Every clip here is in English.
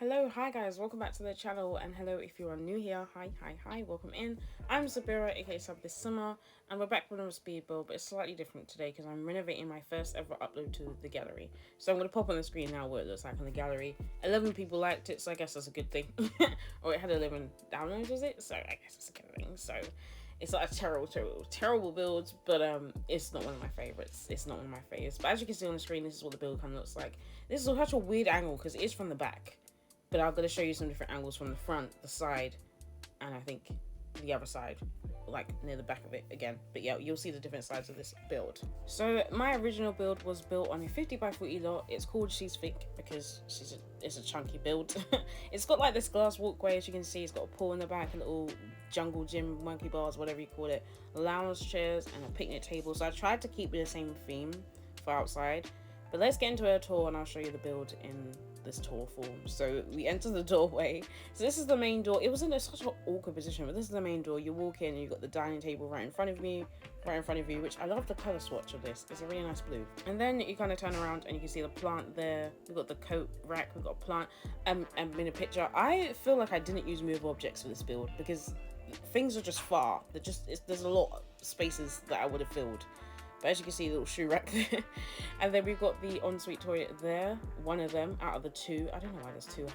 Hello, hi guys, welcome back to the channel, and hello if you are new here, hi, welcome in. I'm Sabythesimmer, aka Sabythesimmer, and we're back with another speed build, but it's slightly different today because I'm renovating my first ever upload to the gallery. So I'm going to pop on the screen now what it looks like on the gallery. 11 people liked it, so I guess that's a good thing. Or it had 11 downloads, was it? So I guess it's a good thing. So it's like a terrible build, but it's not one of my favorites. It's not one of my favorites. But as you can see on the screen, this is what the build kind of looks like. This is such a weird angle because it is from the back. But I'm going to show you some different angles from the front, the side, and I think the other side, like near the back of it again. But yeah, you'll see the different sides of this build. So my original build was built on a 50 by 40 lot. It's called She's Thick because it's a chunky build. It's got like this glass walkway, as you can see. It's got a pool in the back, a little jungle gym, monkey bars, whatever you call it, lounge chairs, and a picnic table. So I tried to keep the same theme for outside. But let's get into a tour and I'll show you the build in this tour form. So we enter the doorway. So this is the main door. It was in such an awkward position, but this is the main door. You walk in and you've got the dining table right in front of you, which I love the color swatch of this. It's a really nice blue. And then you kind of turn around and you can see the plant there. We've got the coat rack, we've got a plant. And in a picture, I feel like I didn't use movable objects for this build because things are just far. There's a lot of spaces that I would have filled. But as you can see, a little shoe rack there. And then we've got the ensuite toilet there. One of them out of the two. I don't know why there's two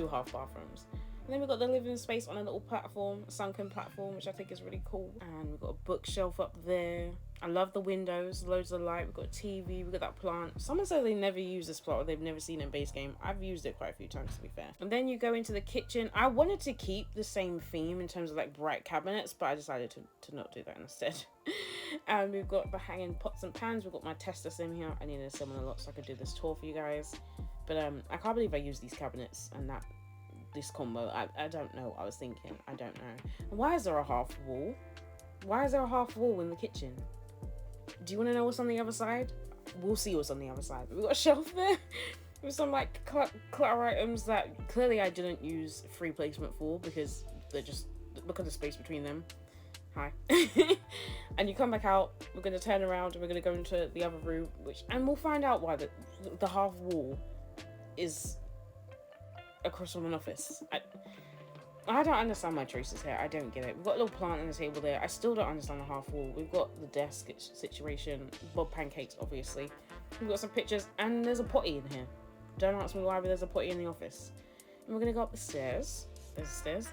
half bathrooms. And then we've got the living space on a little platform, a sunken platform, which I think is really cool. And we've got a bookshelf up there. I love the windows, loads of light. We've got a TV, we've got that plant. Someone said they never use this plant or they've never seen it in base game. I've used it quite a few times, to be fair. And then you go into the kitchen. I wanted to keep the same theme in terms of like bright cabinets, but I decided to not do that instead. And we've got the hanging pots and pans. We've got my tester sim here. I needed to summon a lot so I could do this tour for you guys. But I can't believe I used these cabinets and this combo. I don't know what I was thinking. I don't know. Why is there a half wall? Why is there a half wall in the kitchen? Do you want to know what's on the other side? We'll see what's on the other side. We've got a shelf there with some like clutter items that clearly I didn't use free placement for because look at the space between them. Hi. And you come back out, we're going to turn around and we're going to go into the other room, and we'll find out why the half wall is across from an office. I don't understand my choices here. I don't get it. We've got a little plant on the table there. I still don't understand the half wall. We've got the desk situation, Bob pancakes, obviously. We've got some pictures, and there's a potty in here. Don't ask me why, but there's a potty in the office. And we're going to go up the stairs. There's stairs.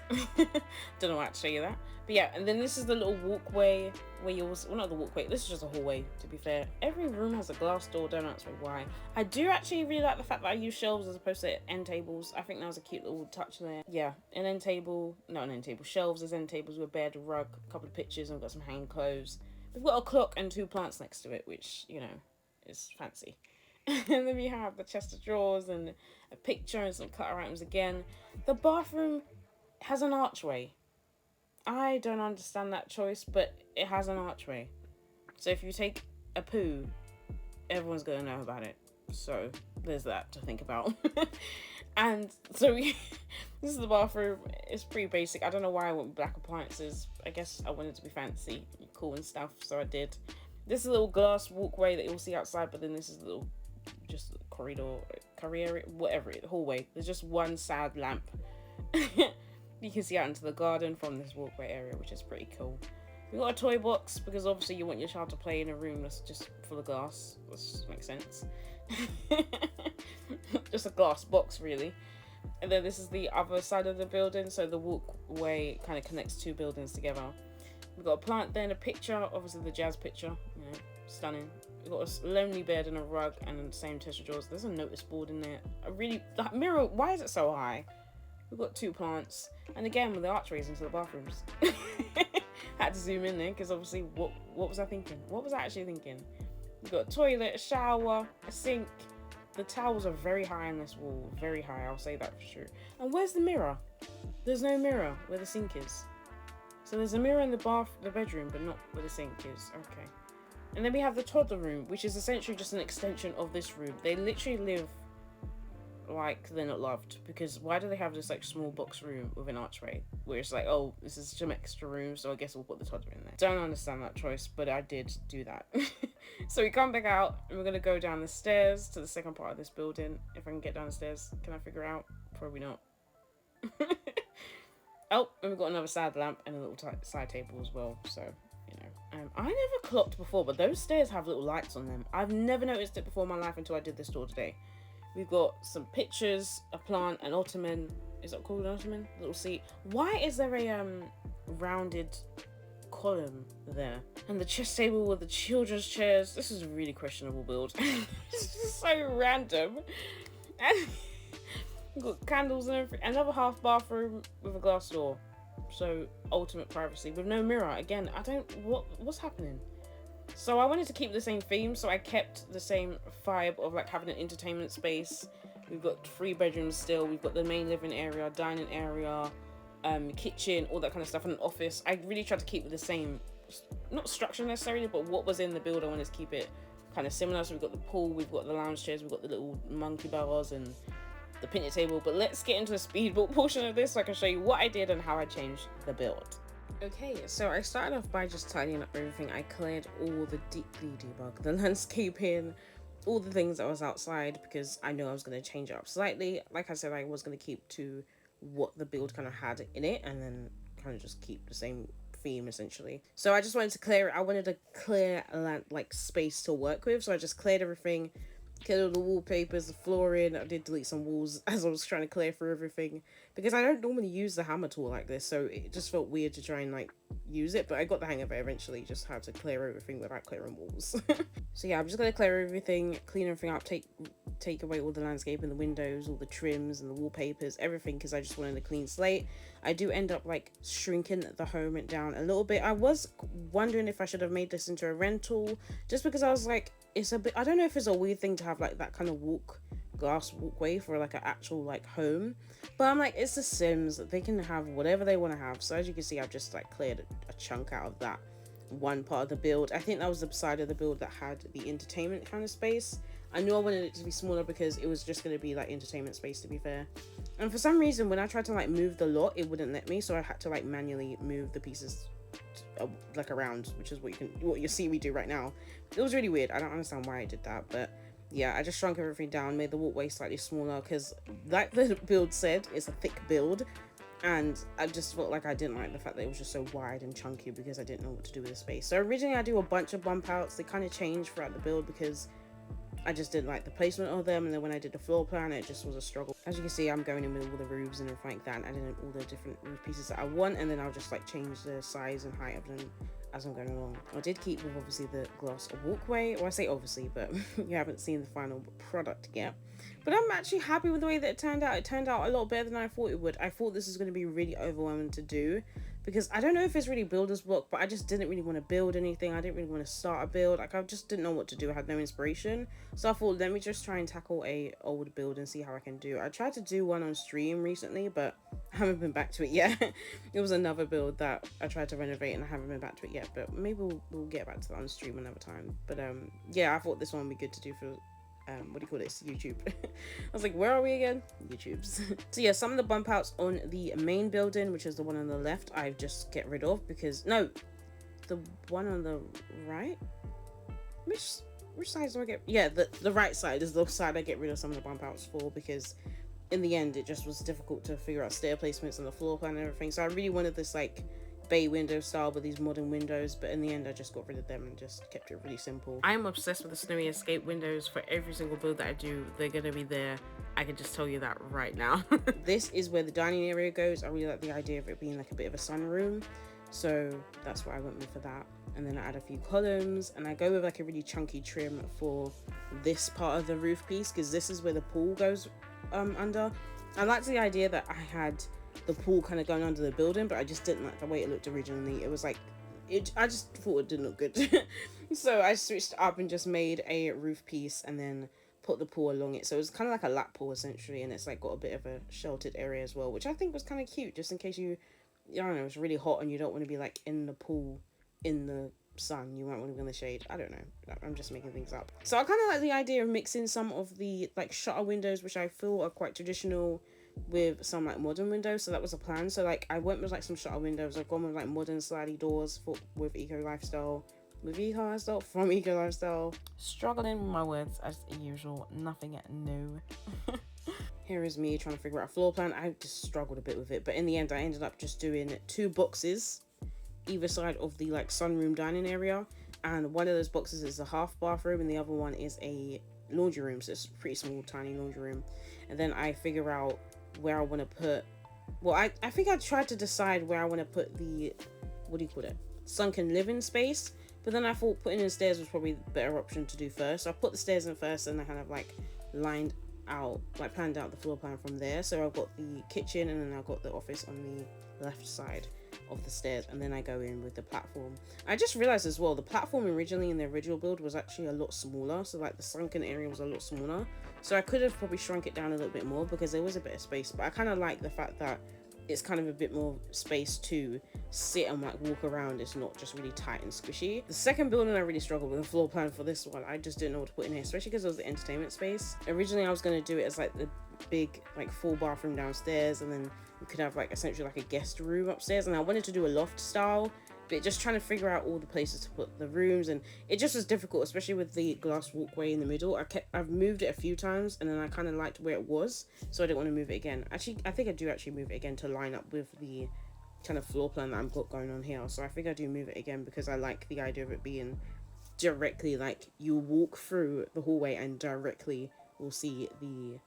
Don't know how to show you that. But yeah, and then this is the little walkway where well, not the walkway, this is just a hallway, to be fair. Every room has a glass door, don't ask me why. I do actually really like the fact that I use shelves as opposed to end tables. I think that was a cute little touch there. Yeah, an end table, not an end table, shelves as end tables with a bed, a rug, a couple of pictures, and we've got some hanging clothes. We've got a clock and two plants next to it, which, you know, is fancy. And then we have the chest of drawers and a picture and some clutter items again. The bathroom has an archway. I don't understand that choice, but it has an archway. So if you take a poo, everyone's gonna know about it. So there's that to think about. And so this is the bathroom. It's pretty basic. I don't know why I went with black appliances. I guess I wanted to be fancy, cool and stuff, so I did. This is a little glass walkway that you'll see outside, but then this is a little just corridor, whatever, hallway. There's just one sad lamp. You can see out into the garden from this walkway area, which is pretty cool. We've got a toy box because obviously you want your child to play in a room that's just full of glass. That makes sense. Just a glass box, really. And then this is the other side of the building, so the walkway kind of connects two buildings together. We've got a plant there and a picture, obviously the jazz picture, you know, stunning. We've got a lonely bed and a rug and the same tissue drawers. There's a notice board in there. That mirror, why is it so high? We've got two plants, and again with the archways into the bathrooms. Had to zoom in there because obviously, what was I thinking? What was I actually thinking? We've got a toilet, a shower, a sink. The towels are very high on this wall, very high. I'll say that for sure. And where's the mirror? There's no mirror where the sink is. So there's a mirror in the bedroom, but not where the sink is. Okay. And then we have the toddler room, which is essentially just an extension of this room. They literally live like they're not loved, because why do they have this like small box room with an archway where it's like, oh, this is some extra room, so I guess we'll put the toddler in there. Don't understand that choice, but I did do that. So we come back out and we're gonna go down the stairs to the second part of this building. If I can get down the stairs, can I figure out? Probably not. Oh, and we've got another side lamp and a little side table as well. So, you know, I never clocked before, but those stairs have little lights on them. I've never noticed it before in my life until I did this tour today. We've got some pictures, a plant, an ottoman. Is that called an ottoman? A little seat. Why is there a rounded column there? And the chess table with the children's chairs. This is a really questionable build. It's just so random. And we've got candles and everything. Another half bathroom with a glass door. So ultimate privacy with no mirror. Again, what's happening? So I wanted to keep the same theme, so I kept the same vibe of like having an entertainment space. We've got 3 bedrooms still. We've got the main living area, dining area, kitchen, all that kind of stuff, and an office. I really tried to keep the same, not structure necessarily, but what was in the build. I wanted to keep it kind of similar. So we've got the pool, we've got the lounge chairs, we've got the little monkey bars and the picnic table. But let's get into the speed build portion of this so I can show you what I did and how I changed the build. Okay, so I started off by just tidying up everything. I cleared all the deeply debug, the landscaping, all the things that was outside, because I know I was going to change it up slightly. Like I said, I was going to keep to what the build kind of had in it, and then kind of just keep the same theme essentially. So I just wanted to clear it. I wanted a clear like space to work with, so I just cleared everything. Cleared all the wallpapers, the flooring. I did delete some walls as I was trying to clear through everything, because I don't normally use the hammer tool like this, so it just felt weird to try and like use it, but I got the hang of it eventually. Just had to clear everything without clearing walls. So yeah, I'm just gonna clear everything, clean everything up, take away all the landscape and the windows, all the trims and the wallpapers, everything, because I just wanted a clean slate. I do end up like shrinking the home down a little bit. I was wondering if I should have made this into a rental, just because I was like, it's a bit, I don't know if it's a weird thing to have like that kind of glass walkway for like an actual like home, but I'm like, it's the Sims, they can have whatever they want to have. So as you can see, I've just like cleared a chunk out of that one part of the build. I think that was the side of the build that had the entertainment kind of space. I knew I wanted it to be smaller because it was just going to be like entertainment space, to be fair. And for some reason, when I tried to like move the lot, it wouldn't let me, so I had to like manually move the pieces like around, which is what you see me do right now. It was really weird. I don't understand why I did that, but yeah, I just shrunk everything down, made the walkway slightly smaller, because like the build said, it's a thick build, and I just felt like I didn't like the fact that it was just so wide and chunky, because I didn't know what to do with the space. So originally I do a bunch of bump outs. They kind of changed throughout the build because I just didn't like the placement of them, and then when I did the floor plan, it just was a struggle. As you can see, I'm going in with all the roofs and everything like that, and adding in all the different roof pieces that I want, and then I'll just like change the size and height of them as I'm going along. I did keep with obviously the glass walkway, or I say obviously, but you haven't seen the final product yet. But I'm actually happy with the way that it turned out. It turned out a lot better than I thought it would. I thought this was going to be really overwhelming to do, because I don't know if it's really builder's block, but I just didn't really want to build anything. I didn't really want to start a build. Like, I just didn't know what to do. I had no inspiration. So I thought, let me just try and tackle a old build and see how I can do. I tried to do one on stream recently, but I haven't been back to it yet. It was another build that I tried to renovate, and I haven't been back to it yet, but maybe we'll get back to that on stream another time. But yeah, I thought this one would be good to do for what do you call this, YouTube. I was like, where are we again? YouTube's. So yeah, some of the bump outs on the main building, which is the one on the left, I've just get rid of, because no, the one on the right, which side do I get? Yeah, the right side is the side I get rid of some of the bump outs for, because in the end it just was difficult to figure out stair placements and the floor plan and everything. So I really wanted this like bay window style with these modern windows, but in the end I just got rid of them and just kept it really simple. I'm obsessed with the snowy escape windows for every single build that I do. They're gonna be there, I can just tell you that right now. This is where the dining area goes. I really like the idea of it being like a bit of a sunroom, so that's what I went with for that. And then I add a few columns, and I go with like a really chunky trim for this part of the roof piece, because this is where the pool goes under. I liked the idea that I had the pool kind of going under the building, but I just didn't like the way it looked originally. It was like, I just thought it didn't look good. So I switched up and just made a roof piece and then put the pool along it. So it was kind of like a lap pool essentially, and it's like got a bit of a sheltered area as well, which I think was kind of cute, just in case I don't know, it's really hot and you don't want to be like in the pool in the sun. You might want to be in the shade. I don't know, I'm just making things up. So I kind of like the idea of mixing some of the like shutter windows, which I feel are quite traditional, with some like modern windows. So that was a plan. So like I went with like some shutter windows. I've gone with like modern slidey doors with eco lifestyle, with Eco Lifestyle, from Eco Lifestyle. Struggling with my words as usual, nothing new. Here is me trying to figure out a floor plan. I just struggled a bit with it, but in the end I ended up just doing 2 boxes either side of the like sunroom dining area, and one of those boxes is a half bathroom and the other one is a laundry room, so it's a pretty small tiny laundry room. And then I figure out where I want to put, well, I think I tried to decide where I want to put the, what do you call it, sunken living space, but then I thought putting in stairs was probably the better option to do first, so I put the stairs in first and I kind of like lined out, like planned out the floor plan from there. So I've got the kitchen and then I've got the office on the left side of the stairs, and then I go in with the platform. I just realized as well, the platform originally in the original build was actually a lot smaller, so like the sunken area was a lot smaller, so I could have probably shrunk it down a little bit more because there was a bit of space. But I kind of like the fact that it's kind of a bit more space to sit and like walk around. It's not just really tight and squishy. The second building I really struggled with the floor plan for this one. I just didn't know what to put in here, especially because it was the entertainment space. Originally I was going to do it as like the big like full bathroom downstairs, and then we could have like essentially like a guest room upstairs, and I wanted to do a loft style, but just trying to figure out all the places to put the rooms, and it just was difficult, especially with the glass walkway in the middle. I've moved it a few times and then I kind of liked where it was, so I didn't want to move it again. Actually, I think I do actually move it again to line up with the kind of floor plan that I've got going on here. So I think I do move it again because I like the idea of it being directly like you walk through the hallway and directly will see the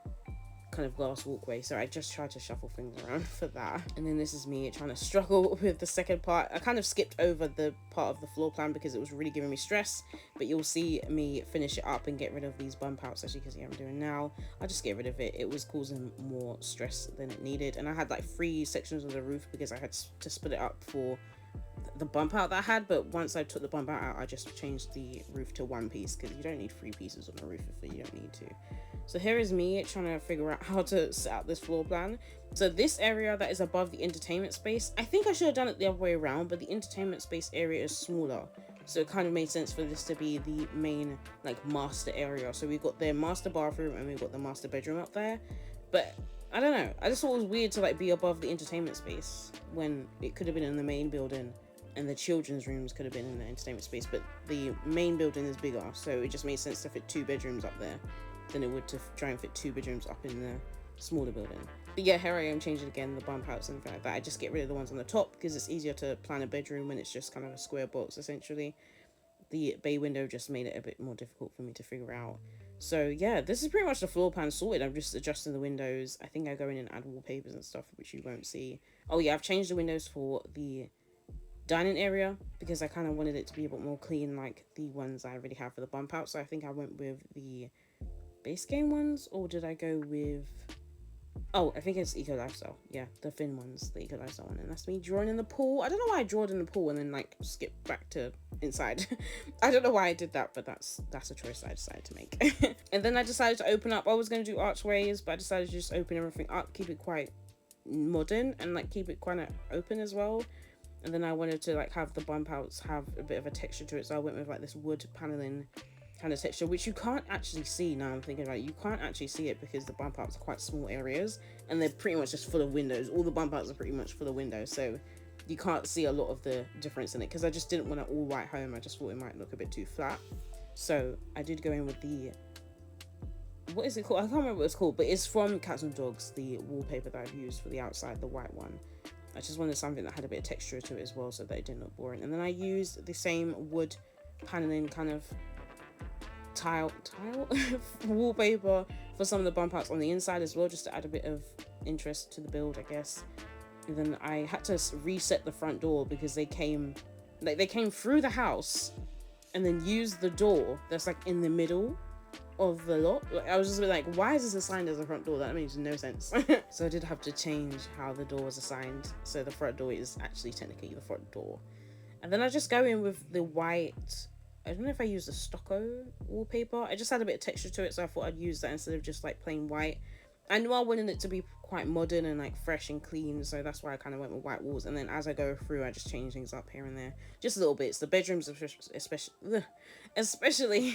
kind of glass walkway. So I just tried to shuffle things around for that. And then this is me trying to struggle with the second part. I kind of skipped over the part of the floor plan because it was really giving me stress, but you'll see me finish it up and get rid of these bump outs, as you can see I'm doing now. I just get rid of it. It was causing more stress than it needed, and I had like 3 sections of the roof because I had to split it up for the bump out that I had. But once I took the bump out, I just changed the roof to 1 piece because you don't need 3 pieces on a roof if you don't need to. So here is me trying to figure out how to set up this floor plan. So this area that is above the entertainment space, I think I should have done it the other way around, but the entertainment space area is smaller, so it kind of made sense for this to be the main like master area. So we've got the master bathroom and we've got the master bedroom up there, but I don't know, I just thought it was weird to like be above the entertainment space when it could have been in the main building, and the children's rooms could have been in the entertainment space, but the main building is bigger, so it just made sense to fit 2 bedrooms up there than it would to try and fit 2 bedrooms up in the smaller building. But yeah, here I am changing again the bump outs and everything like that. I just get rid of the ones on the top because it's easier to plan a bedroom when it's just kind of a square box essentially. The bay window just made it a bit more difficult for me to figure out. So yeah, this is pretty much the floor plan sorted. I'm just adjusting the windows. I think I go in and add wallpapers and stuff, which you won't see. Oh yeah, I've changed the windows for the dining area because I kind of wanted it to be a bit more clean like the ones I already have for the bump out. So I think I went with the base game ones, or did I go with, oh, I think it's Eco Lifestyle. Yeah, the thin ones, the Eco Lifestyle one. And that's me drawing in the pool. I don't know why I drew it in the pool and then like skip back to inside. I don't know why I did that, but that's a choice I decided to make. And then I decided to open up. I was going to do archways, but I decided to just open everything up, keep it quite modern and like keep it kind of open as well. And then I wanted to like have the bump outs have a bit of a texture to it, so I went with like this wood paneling kind of texture, which you can't actually see. Now I'm thinking about it, you can't actually see it because the bump outs are quite small areas and they're pretty much just full of windows. All the bump outs are pretty much full of windows, so you can't see a lot of the difference in it because I just didn't want it all white home. I just thought it might look a bit too flat, so I did go in with the, what is it called? I can't remember what it's called, but it's from Cats and Dogs, the wallpaper that I've used for the outside, the white one. I just wanted something that had a bit of texture to it as well so that it didn't look boring. And then I used the same wood paneling kind of tile wallpaper for some of the bump outs on the inside as well, just to add a bit of interest to the build, I guess. And then I had to reset the front door because they came through the house and then used the door that's like in the middle of the lot. I was just like, why is this assigned as a front door? That makes no sense. So I did have to change how the door was assigned, so the front door is actually technically the front door. And then I just go in with the white, I don't know if I used a stucco wallpaper. I just had a bit of texture to it, so I thought I'd use that instead of just like plain white. I knew I wanted it to be quite modern and like fresh and clean, so that's why I kind of went with white walls. And then as I go through, I just change things up here and there, just little bits. The bedrooms especially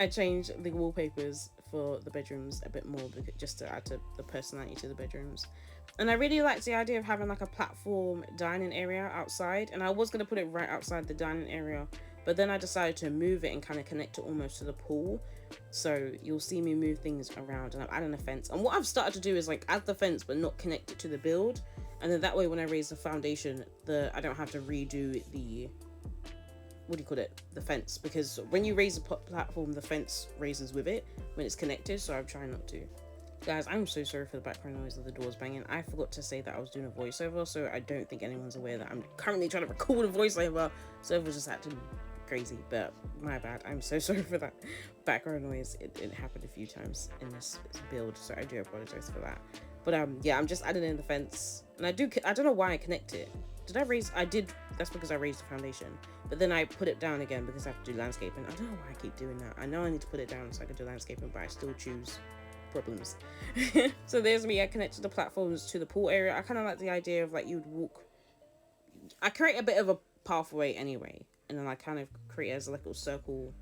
I changed the wallpapers for the bedrooms a bit more because, just to add to the personality to the bedrooms. And I really liked the idea of having like a platform dining area outside, and I was going to put it right outside the dining area, but then I decided to move it and kind of connect it almost to the pool. So you'll see me move things around, and I'm adding a fence. And what I've started to do is like add the fence but not connect it to the build, and then that way when I raise the foundation, I don't have to redo the, what do you call it, the fence, because when you raise the platform, the fence raises with it when it's connected. So I'm trying not to. Guys, I'm so sorry for the background noise of the doors banging. I forgot to say that I was doing a voiceover, so I don't think anyone's aware that I'm currently trying to record a voiceover, so it was just acting crazy, but my bad. I'm so sorry for that background noise. It happened a few times in this build, so I do apologize for that. But yeah, I'm just adding in the fence, and I don't know why I connect it. I did, that's because I raised the foundation, but then I put it down again because I have to do landscaping. I don't know why I keep doing that. I know I need to put it down so I can do landscaping, but I still choose problems. So there's me. I connected the platforms to the pool area. I kind of like the idea of like you'd walk, I create a bit of a pathway anyway, and then I kind of create as a little circle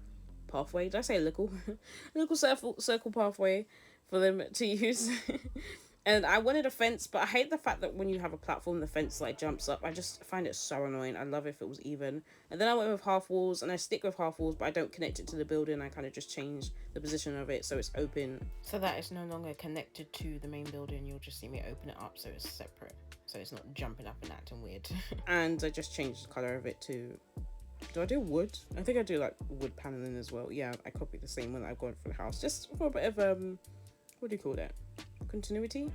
pathway. Did I say little? Little circle pathway for them to use. And I wanted a fence, but I hate the fact that when you have a platform, the fence like jumps up. I just find it so annoying. I love if it was even. And then I went with half walls, and I stick with half walls, but I don't connect it to the building. I kind of just change the position of it so it's open, so that it's no longer connected to the main building. You'll just see me open it up so it's separate, so it's not jumping up and acting weird. And I just changed the color of it to, do I do wood? I think I do like wood paneling as well. Yeah, I copied the same one that I've got for the house, just for a bit of what do you call that? Continuity?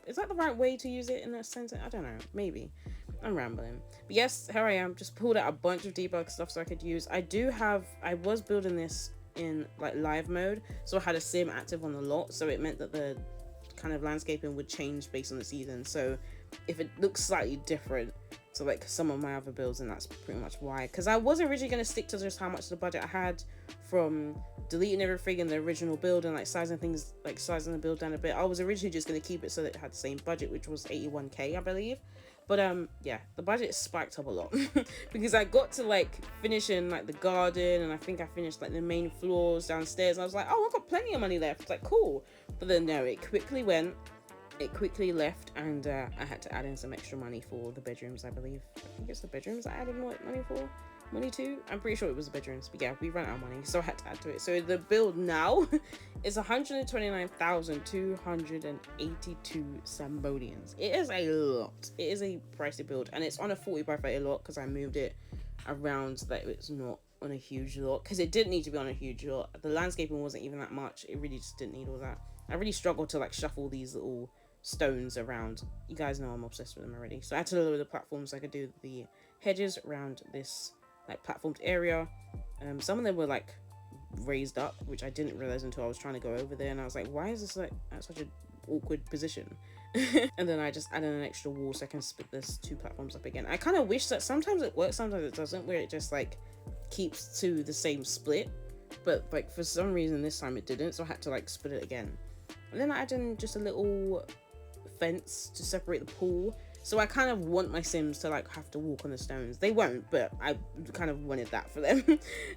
Is that the right way to use it in that sense? I don't know. Maybe. I'm rambling. But yes, here I am. Just pulled out a bunch of debug stuff so I could use. I was building this in like live mode, so I had a sim active on the lot, so it meant that the kind of landscaping would change based on the season. So if it looks slightly different to like some of my other builds, and that's pretty much why. Because I was originally going to stick to just how much the budget I had from deleting everything in the original build and like sizing the build down a bit. I was originally just going to keep it so that it had the same budget, which was 81k, I believe. But yeah, the budget spiked up a lot because I got to like finishing like the garden, and I think I finished like the main floors downstairs, and I was like, oh, I've got plenty of money left. It's like, cool. But then no, it quickly left, and I had to add in some extra money for the bedrooms, I believe. I think it's the bedrooms I added more money to. I'm pretty sure it was the bedrooms, but yeah, we ran out of money, so I had to add to it. So the build now is 129,282 Sabythesimmers. It is a lot. It is a pricey build, and it's on a 40 by 30 lot because I moved it around that it's not on a huge lot, because it didn't need to be on a huge lot. The landscaping wasn't even that much. It really just didn't need all that. I really struggled to like shuffle these little stones around. You guys know I'm obsessed with them already. So I had to lower the platforms so I could do the hedges around this like platformed area. Some of them were like raised up, which I didn't realize until I was trying to go over there, and I was like, why is this like at such an awkward position? And then I just added an extra wall so I can split this 2 platforms up again. I kind of wish that sometimes it works, sometimes it doesn't, where it just like keeps to the same split, but like for some reason this time it didn't, so I had to like split it again. And then I added in just a little fence to separate the pool. So I kind of want my Sims to like have to walk on the stones. They won't, but I kind of wanted that for them.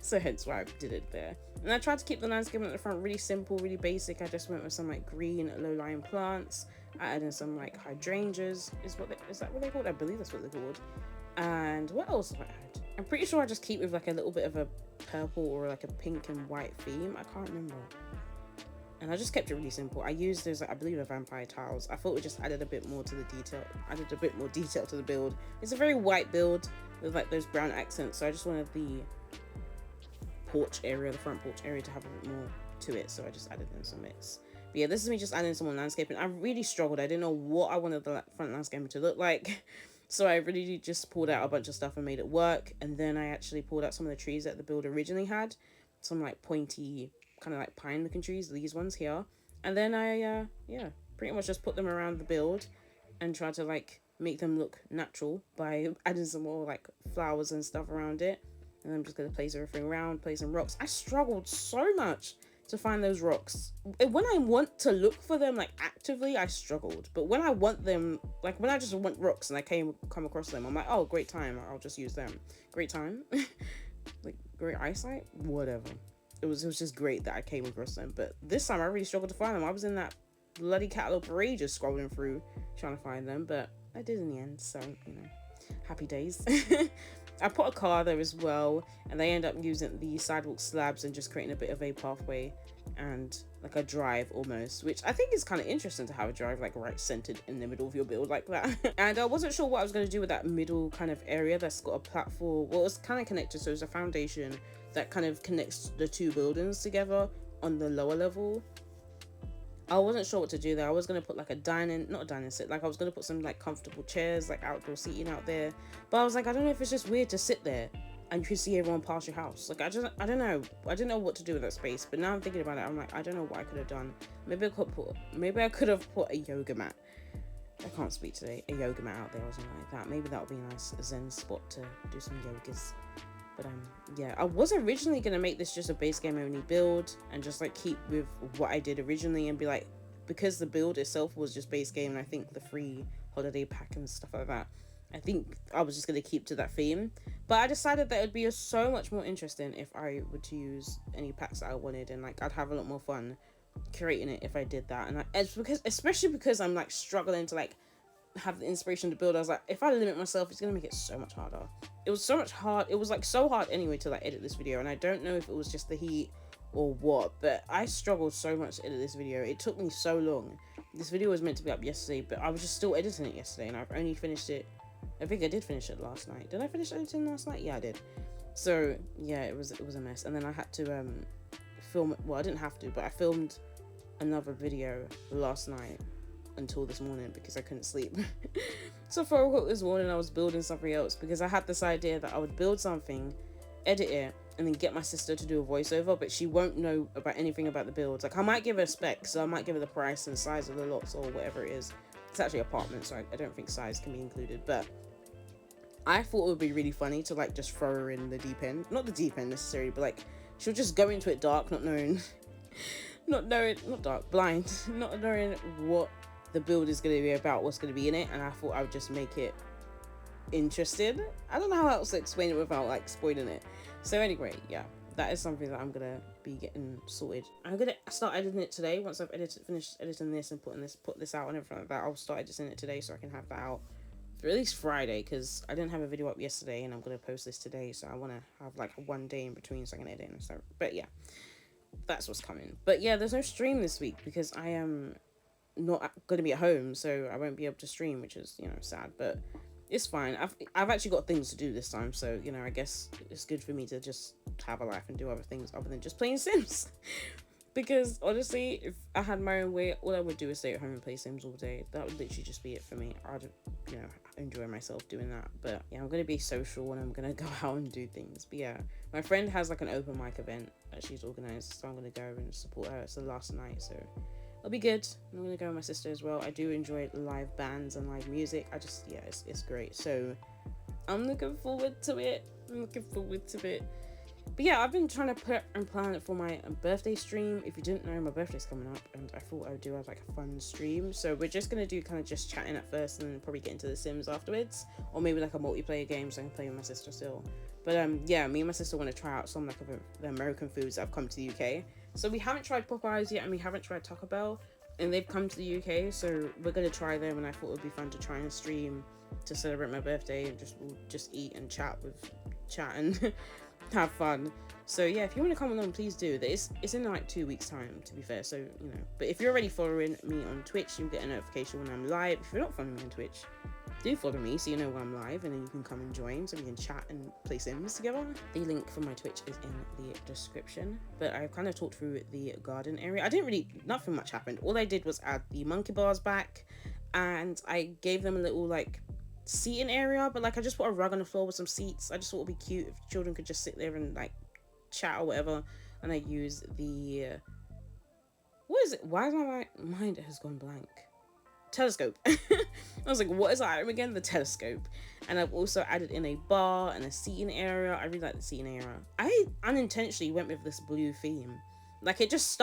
So hence why I did it there. And I tried to keep the landscaping at the front really simple, really basic. I just went with some like green low-lying plants. I added in some like hydrangeas. Is that what they're called? I believe that's what they're called. And what else have I added? I'm pretty sure I just keep with like a little bit of a purple or like a pink and white theme. I can't remember. And I just kept it really simple. I used those, I believe, the vampire tiles. I thought it just added a bit more to the detail. Added a bit more detail to the build. It's a very white build with like those brown accents. So I just wanted the porch area, the front porch area, to have a bit more to it. So I just added in some bits. But yeah, this is me just adding some more landscaping. I really struggled. I didn't know what I wanted the front landscaping to look like. So I really just pulled out a bunch of stuff and made it work. And then I actually pulled out some of the trees that the build originally had. Some like pointy, kind of like pine looking trees, these ones here. And then I yeah, pretty much just put them around the build and try to like make them look natural by adding some more like flowers and stuff around it. And I'm just gonna place everything around, place some rocks. I struggled so much to find those rocks. When I want to look for them like actively, I struggled. But when I want them, like when I just want rocks and I come across them, I'm like, oh, great time, I'll just use them. Great time. Like great eyesight, whatever. It was just great that I came across them. But this time I really struggled to find them. I was in that bloody catalog for ages scrolling through trying to find them, but I did in the end, so you know, happy days. I put a car there as well, and they end up using the sidewalk slabs and just creating a bit of a pathway and like a drive almost, which I think is kind of interesting to have a drive like right centered in the middle of your build like that. And I wasn't sure what I was going to do with that middle kind of area that's got a platform. Well, it's kind of connected, so there's a foundation that kind of connects the two buildings together on the lower level. I wasn't sure what to do there. I was going to put like a not a dining set, like I was going to put some like comfortable chairs, like outdoor seating out there, but I was like, I don't know if it's just weird to sit there and you can see everyone pass your house. Like I don't know what to do with that space. But now I'm thinking about it, I'm like, I don't know what I could have done. Maybe I could have put a yoga mat. I can't speak today. A yoga mat out there or something like that. Maybe that would be a nice zen spot to do some yogas. But yeah, I was originally gonna make this just a base game only build and just like keep with what I did originally and be like, because the build itself was just base game and I think the free holiday pack and stuff like that, I think I was just going to keep to that theme. But I decided that it would be so much more interesting if I were to use any packs that I wanted, and like I'd have a lot more fun creating it if I did that. And it's because, especially because I'm like struggling to like have the inspiration to build, I was like, if I limit myself, it's going to make it so much harder. It was so hard anyway to like edit this video, and I don't know if it was just the heat or what, but I struggled so much to edit this video. It took me so long. This video was meant to be up yesterday, but I was just still editing it yesterday, and I've only finished it, I think I did finish it last night. Did I finish editing last night? Yeah, I did. So yeah, it was a mess. And then I had to film, well, I didn't have to, but I filmed another video last night until this morning because I couldn't sleep. So 4 o'clock this morning I was building something else because I had this idea that I would build something, edit it, and then get my sister to do a voiceover, but she won't know about anything about the builds. Like I might give her specs, so I might give her the price and size of the lots or whatever it is. It's actually apartment, so I don't think size can be included, but I thought it would be really funny to like just throw her in the deep end. Not the deep end necessarily, but like she'll just go into it dark, not knowing blind, not knowing what the build is going to be about, what's going to be in it, and I thought I would just make it interesting. I don't know how else to explain it without like spoiling it. So anyway, yeah, that is something that I'm gonna be getting sorted. I'm gonna start editing it today. Once I've finished editing this and put this out and everything like that, I'll start editing it today so I can have that out for at least Friday, because I didn't have a video up yesterday and I'm gonna post this today, so I want to have like one day in between so I can edit and stuff. But yeah, that's what's coming. But yeah, there's no stream this week because I am not going to be at home, so I won't be able to stream, which is, you know, sad, but it's fine. I've actually got things to do this time, so, you know, I guess it's good for me to just have a life and do other things other than just playing Sims. Because honestly, if I had my own way, all I would do is stay at home and play Sims all day. That would literally just be it for me. I'd, you know, enjoy myself doing that. But yeah, I'm gonna be social and I'm gonna go out and do things. But yeah, my friend has like an open mic event that she's organized, so I'm gonna go and support her. It's the last night, so it'll be good. I'm gonna go with my sister as well. I do enjoy live bands and live music. Yeah, it's great. So I'm looking forward to it. But yeah, I've been trying to put and plan it for my birthday stream. If you didn't know, my birthday's coming up, and I thought I would do like a fun stream. So we're just gonna do kind of just chatting at first, and then probably get into the Sims afterwards, or maybe like a multiplayer game so I can play with my sister still. But yeah, me and my sister want to try out some like of the American foods that have come to the UK. So we haven't tried Popeyes yet, and we haven't tried Taco Bell, and they've come to the UK, so we're gonna try them. And I thought it would be fun to try and stream to celebrate my birthday, and we'll just eat and chat and have fun. So yeah, if you want to come along, please do. It's in like 2 weeks time, to be fair, so you know. But if you're already following me on Twitch, you'll get a notification when I'm live. If you're not following me on Twitch, do follow me so you know when I'm live, and then you can come and join so we can chat and play Sims together. The link for my Twitch is in the description. But I've kind of talked through the garden area. Nothing much happened. All I did was add the monkey bars back, and I gave them a little like seating area, but like I just put a rug on the floor with some seats. I just thought it would be cute if children could just sit there and like chat or whatever. And I use the what is it? Why is my mind has gone blank? Telescope. I was like, what is that item again? The telescope. And I've also added in a bar and a seating area. I really like the seating area. I unintentionally went with this blue theme. Like it just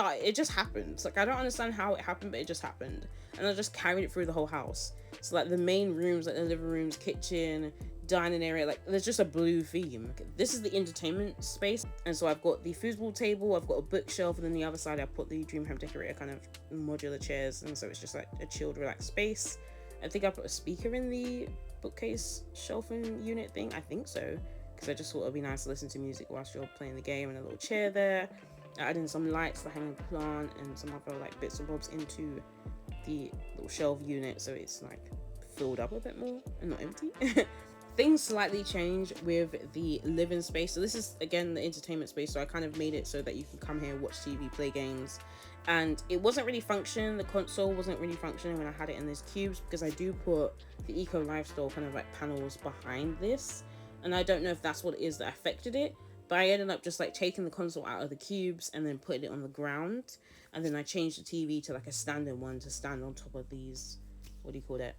happened. Like I don't understand how it happened, but it just happened. And I just carried it through the whole house. So like the main rooms, like the living rooms, kitchen, dining area, like there's just a blue theme. This is the entertainment space. And so I've got the foosball table, I've got a bookshelf, and then the other side I put the dream home decorator kind of modular chairs. And so it's just like a chilled, relaxed space. I think I put a speaker in the bookcase shelving unit thing. I think so. because I just thought it'd be nice to listen to music whilst you're playing the game, and a little chair there. I added in some lights, the hanging plant, and some other like bits and bobs into the little shelf unit, so it's like filled up a bit more and not empty. Things slightly change with the living space. So this is again the entertainment space, so I kind of made it so that you can come here, watch TV, play games. And it wasn't really functioning, the console wasn't really functioning when I had it in these cubes, because I do put the eco lifestyle kind of like panels behind this, and I don't know if that's what it is that affected it, but I ended up just like taking the console out of the cubes and then putting it on the ground, and then I changed the TV to like a standing one to stand on top of these, what do you call that,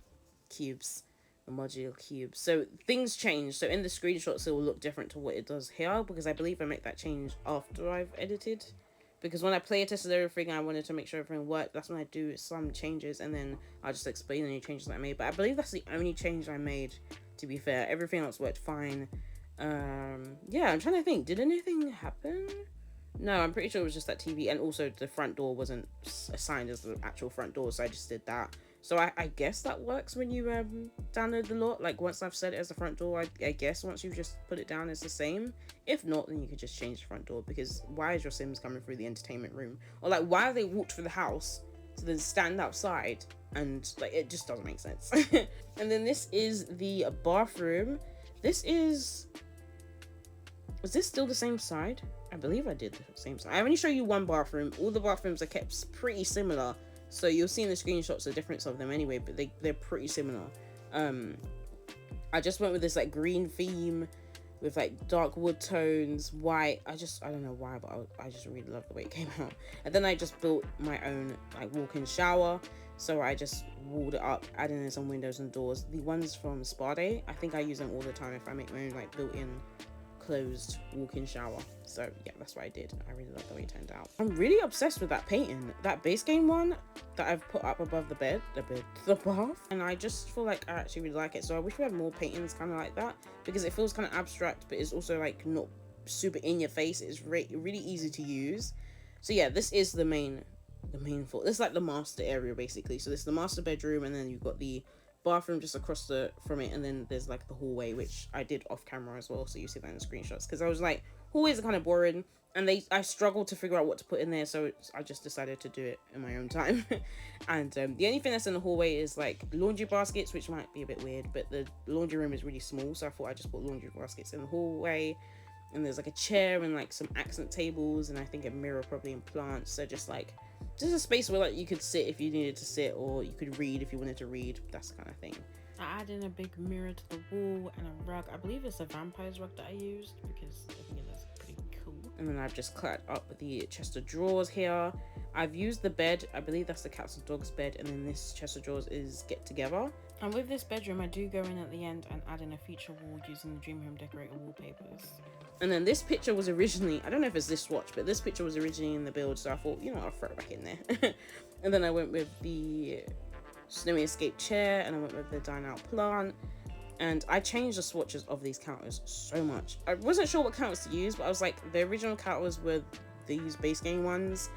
cubes, the modular cubes. So things change, so in the screenshots it will look different to what it does here, because I believe I make that change after I've edited. Because when I play tested everything, I wanted to make sure everything worked. That's when I do some changes, and then I'll just explain any changes that I made. But I believe that's the only change I made, to be fair. Everything else worked fine. Yeah, I'm trying to think. Did anything happen? No, I'm pretty sure it was just that TV. And also the front door wasn't assigned as the actual front door, so I just did that. So I guess that works when you download the lot. Like, once I've set it as the front door, I guess once you just put it down, it's the same. If not, then you could just change the front door, because why is your Sims coming through the entertainment room? Or like, why have they walked through the house to then stand outside? And like, it just doesn't make sense. And then this is the bathroom. This is this still the same side? I believe I did the same side. I only show you one bathroom. All the bathrooms are kept pretty similar. So you'll see in the screenshots the difference of them anyway, but they're pretty similar. I just went with this like green theme with like dark wood tones, white. I don't know why, but I just really love the way it came out. And then I just built my own like walk-in shower. So I just walled it up, adding in some windows and doors. The ones from Spa Day, I think I use them all the time if I make my own like built-in closed walk-in shower. So yeah, that's what I did. I really love the way it turned out. I'm really obsessed with that painting, that base game one that I've put up above the bath, and I just feel like I actually really like it. So I wish we had more paintings kind of like that, because it feels kind of abstract, but it's also like not super in your face. It's really easy to use. So yeah, this is the main floor. This is like the master area basically. So this is the master bedroom, and then you've got the bathroom just across from it, and then there's like the hallway, which I did off camera as well, so you see that in the screenshots, because I was like, hallways are kind of boring, and I struggled to figure out what to put in there, so I just decided to do it in my own time. And the only thing that's in the hallway is like laundry baskets, which might be a bit weird, but the laundry room is really small, so I thought I'd just put laundry baskets in the hallway. And there's like a chair and like some accent tables, and I think a mirror probably in plants. So just a space where like you could sit if you needed to sit, or you could read if you wanted to read. That's the kind of thing. I added in a big mirror to the wall and a rug. I believe it's a vampire's rug that I used, because I think it looks pretty cool. And then I've just cleared up the chest of drawers here. I've used the bed. I believe that's the cats and dogs bed, and then this chest of drawers is get together. And with this bedroom, I do go in at the end and add in a feature wall using the Dream Home Decorator wallpapers. And then this picture was originally, I don't know if it's this swatch, but this picture was originally in the build, so I thought, you know, I'll throw it back in there. And then I went with the Snowy Escape chair, and I went with the Dine Out plant. And I changed the swatches of these counters so much. I wasn't sure what counters to use, but I was like, the original counters were these base game ones,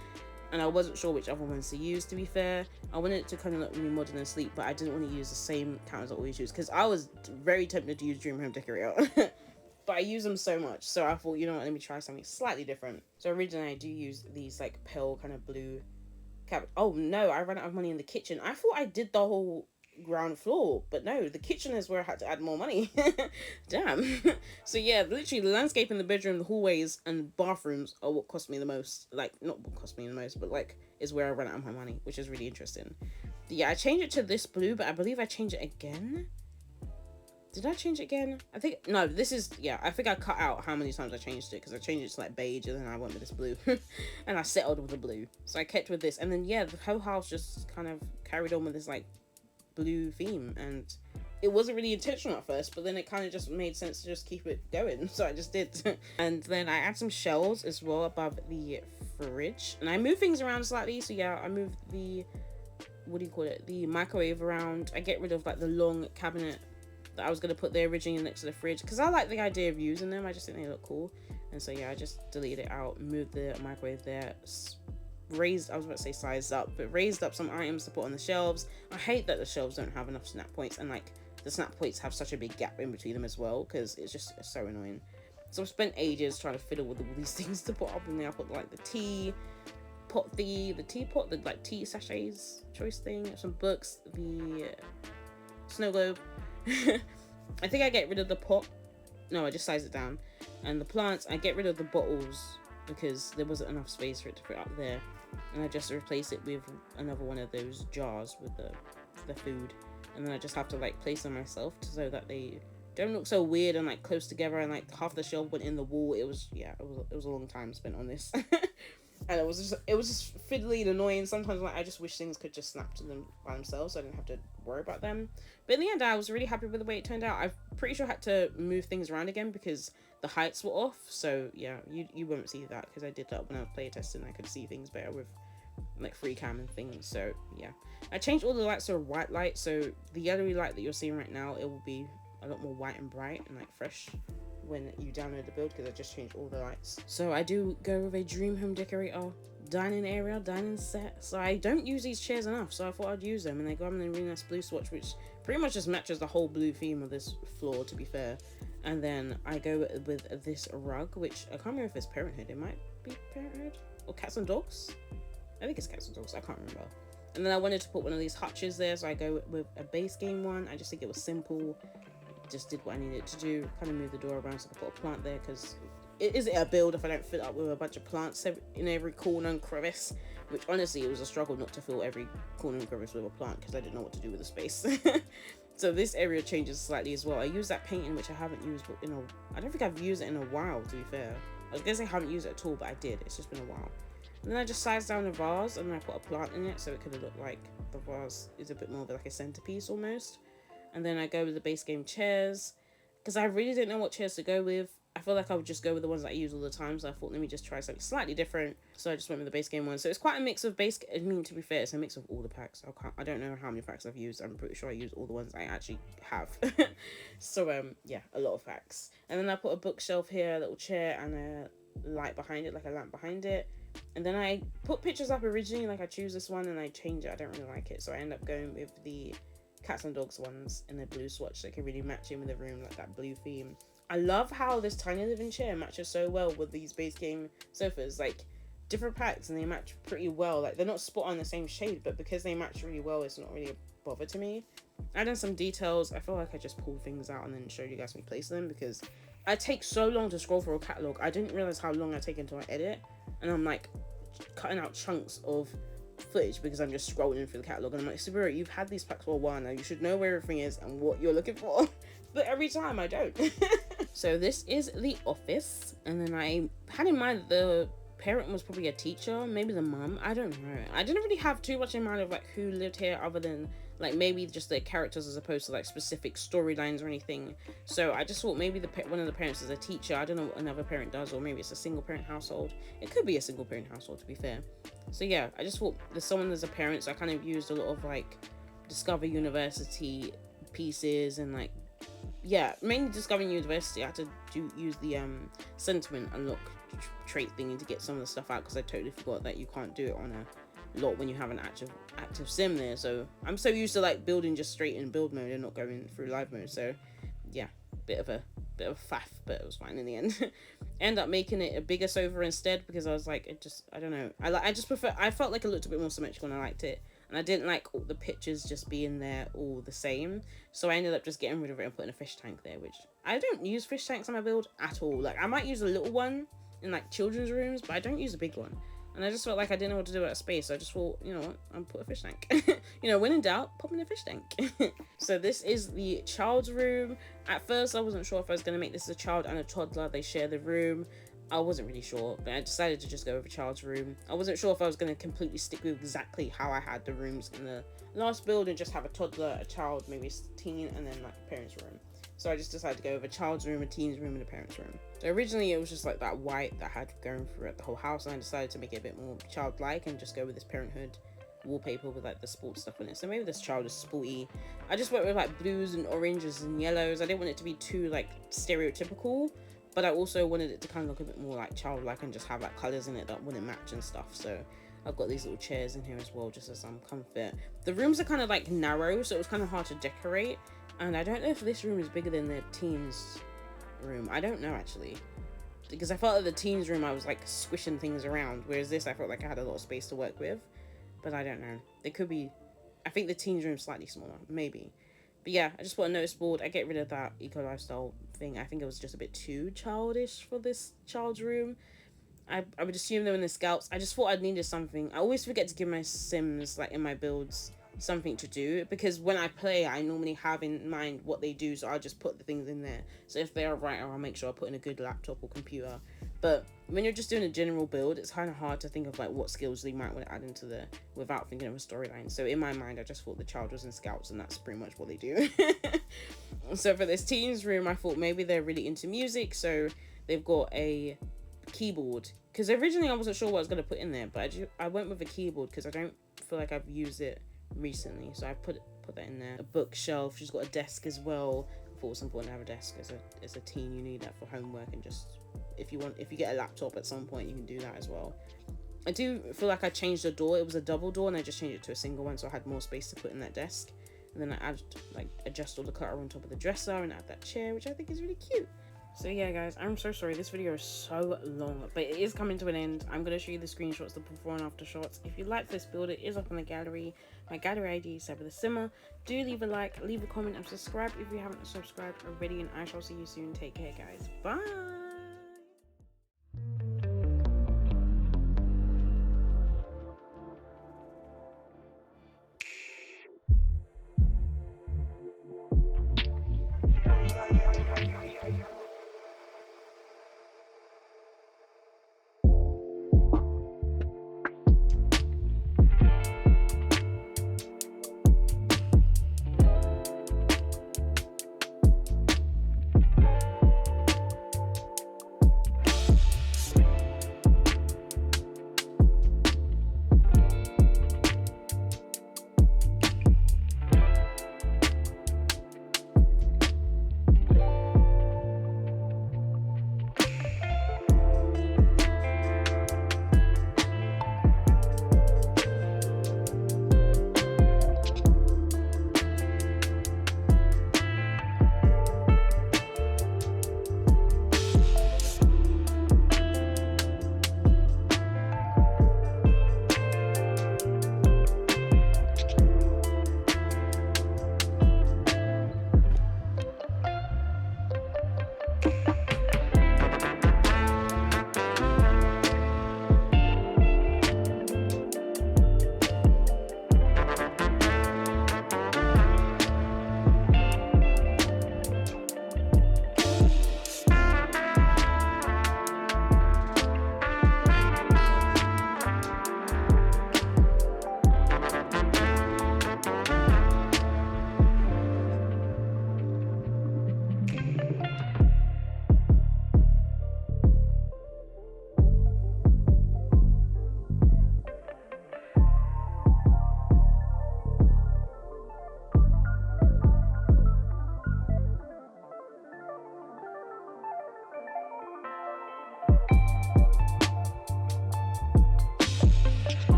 and I wasn't sure which other ones to use, to be fair. I wanted it to kind of look really modern and sleek, but I didn't want to use the same counters I always use, because I was very tempted to use Dream Home Decorator. But I use them so much, so I thought, you know what, let me try something slightly different. So originally I do use these like pale kind of blue oh no, I ran out of money in the kitchen. I thought I did the whole ground floor, but no, the kitchen is where I had to add more money. Damn. So yeah, literally the landscape in the bedroom, the hallways and bathrooms are what cost me the most. Like, not what cost me the most, but like is where I ran out of my money, which is really interesting. Yeah, I changed it to this blue, but I believe I changed it again. Did I change it again? I think, no, this is, yeah, I think I cut out how many times I changed it, because I changed it to like beige, and then I went with this blue. And I settled with the blue. So I kept with this, and then yeah, the whole house just kind of carried on with this like blue theme, and it wasn't really intentional at first, but then it kind of just made sense to just keep it going, so I just did. And then I add some shelves as well above the fridge, and I move things around slightly. So yeah, I moved the, what do you call it, the microwave around. I get rid of like the long cabinet that I was going to put there originally next to the fridge, because I like the idea of using them. I just think they look cool. And so yeah, I just deleted it out, moved the microwave there, raised, I was about to say sized up, but raised up some items to put on the shelves. I hate that the shelves don't have enough snap points, and like the snap points have such a big gap in between them as well, because it's just so annoying. So I've spent ages trying to fiddle with all these things to put up, and then I put like the teapot, the like tea sachets choice thing, some books, the snow globe. I think I get rid of the pot. No, I just size it down. And the plants, I get rid of the bottles because there wasn't enough space for it to fit up there. And I just replace it with another one of those jars with the food. And then I just have to like place them myself so that they don't look so weird and like close together, and like half the shelf went in the wall. It was a long time spent on this. And it was just fiddly and annoying. Sometimes like I just wish things could just snap to them by themselves so I didn't have to worry about them. But in the end, I was really happy with the way it turned out. I'm pretty sure I had to move things around again because the heights were off. So yeah, you won't see that because I did that when I was playtesting. I could see things better with like free cam and things. So yeah, I changed all the lights to a white light. So the yellowy light that you're seeing right now, it will be a lot more white and bright and like fresh when you download the build, because I just changed all the lights. So I do go with a dream home decorator dining area, dining set. So I don't use these chairs enough, so I thought I'd use them, and they got them in a really nice blue swatch, which pretty much just matches the whole blue theme of this floor, to be fair. And then I go with this rug, which I can't remember if it's Parenthood. It might be Parenthood or Cats and Dogs. I think it's Cats and Dogs, I can't remember. And then I wanted to put one of these hutches there, so I go with a base game one. I just think it was simple. Just did what I needed to do, kind of move the door around so I could put a plant there, because it isn't a build if I don't fit up with a bunch of plants in every corner and crevice, which honestly it was a struggle not to fill every corner and crevice with a plant because I didn't know what to do with the space. So this area changes slightly as well. I use that painting, which I haven't used I don't think I've used it in a while, to be fair. I was gonna say I haven't used it at all, but I did. It's just been a while. And then I just sized down the vase and then I put a plant in it so it could have looked like the vase is a bit more of like a centerpiece almost. And then I go with the base game chairs because I really didn't know what chairs to go with. I feel like I would just go with the ones that I use all the time, so I thought, let me just try something slightly different. So I just went with the base game one. So it's quite a mix of to be fair, it's a mix of all the packs. I don't know how many packs I've used. I'm pretty sure I used all the ones I actually have. So yeah, a lot of packs. And then I put a bookshelf here, a little chair, and a light behind it, like a lamp behind it. And then I put pictures up originally, like I choose this one and I change it. I don't really like it, so I end up going with the Cats and Dogs ones in a blue swatch that can really match in with the room, like that blue theme. I love how this tiny living chair matches so well with these base game sofas. Like, different packs and they match pretty well. Like, they're not spot on the same shade, but because they match really well, it's not really a bother to me. I done some details. I feel like I just pulled things out and then showed you guys me place them because I take so long to scroll through a catalogue. I didn't realize how long I take until I edit, and I'm like cutting out chunks of footage because I'm just scrolling through the catalogue, and I'm like, Sabyra, you've had these packs for a while now, you should know where everything is and what you're looking for. But every time I don't. So this is the office, and then I had in mind that the parent was probably a teacher, maybe the mum, I don't know. I didn't really have too much in mind of like who lived here other than like maybe just the characters as opposed to like specific storylines or anything. So I just thought maybe one of the parents is a teacher. I don't know what another parent does, or maybe it's a single parent household. It could be a single parent household, to be fair. So yeah, I just thought there's someone as a parent, so I kind of used a lot of like Discover University pieces and like, yeah, mainly Discovering University. I had to use the sentiment unlock trait thingy to get some of the stuff out because I totally forgot that you can't do it on a lot when you have an active sim there. So I'm so used to like building just straight in build mode and not going through live mode. So yeah, bit of faff, but it was fine in the end. End up making it a bigger sofa instead because I was like, I don't know. I felt like it looked a bit more symmetrical and I liked it. And I didn't like all the pictures just being there all the same. So I ended up just getting rid of it and putting a fish tank there, which I don't use fish tanks on my build at all. Like, I might use a little one in like children's rooms, but I don't use a big one. And I just felt like I didn't know what to do with space. So I just thought, you know what, I'll put a fish tank. You know, when in doubt, pop in a fish tank. So this is the child's room. At first, I wasn't sure if I was going to make this a child and a toddler. They share the room. I wasn't really sure, but I decided to just go with a child's room. I wasn't sure if I was going to completely stick with exactly how I had the rooms in the last build and just have a toddler, a child, maybe a teen, and then like a parent's room. So I just decided to go with a child's room, a teen's room, and a parent's room. So originally it was just like that white that I had going throughout the whole house, and I decided to make it a bit more childlike and just go with this Parenthood wallpaper with like the sports stuff in it. So maybe this child is sporty. I just went with like blues and oranges and yellows. I didn't want it to be too like stereotypical, but I also wanted it to kind of look a bit more like childlike and just have like colors in it that wouldn't match and stuff. So I've got these little chairs in here as well, just as some comfort. The rooms are kind of like narrow, so it was kind of hard to decorate. And I don't know if this room is bigger than the teens room. I don't know actually. because I felt at the teens room I was like squishing things around, whereas this I felt like I had a lot of space to work with. But I don't know. It could be, I think the teens room is slightly smaller, maybe. But yeah, I just put a notice board. I get rid of that eco lifestyle thing. I think it was just a bit too childish for this child's room. I would assume they're in the scouts. I just thought I'd needed something. I always forget to give my Sims, like in my builds, something to do, because when I play I normally have in mind what they do, so I'll just put the things in there. So if they're a writer, I'll make sure I put in a good laptop or computer. But when you're just doing a general build, it's kind of hard to think of like what skills you might want to add into there without thinking of a storyline. So in my mind I just thought the child was in scouts, and that's pretty much what they do. So for this teens room, I thought maybe they're really into music, so they've got a keyboard, because originally I wasn't sure what I was going to put in there, but I went with a keyboard because I don't feel like I've used it recently, so I put that in there. A bookshelf. She's got a desk as well. I thought it was important to have a desk. As a teen, you need that for homework, and just if you get a laptop at some point, you can do that as well. I do feel like I changed the door. It was a double door and I just changed it to a single one, so I had more space to put in that desk. And then I adjust all the clutter on top of the dresser and add that chair, which I think is really cute. So yeah guys, I'm so sorry this video is so long, but it is coming to an end. I'm going to show you the screenshots, the before and after shots. If you like this build, it is up in the gallery. My gallery ID is Sabythesimmer. Do leave a like, leave a comment and subscribe if you haven't subscribed already, and I shall see you soon. Take care guys, bye.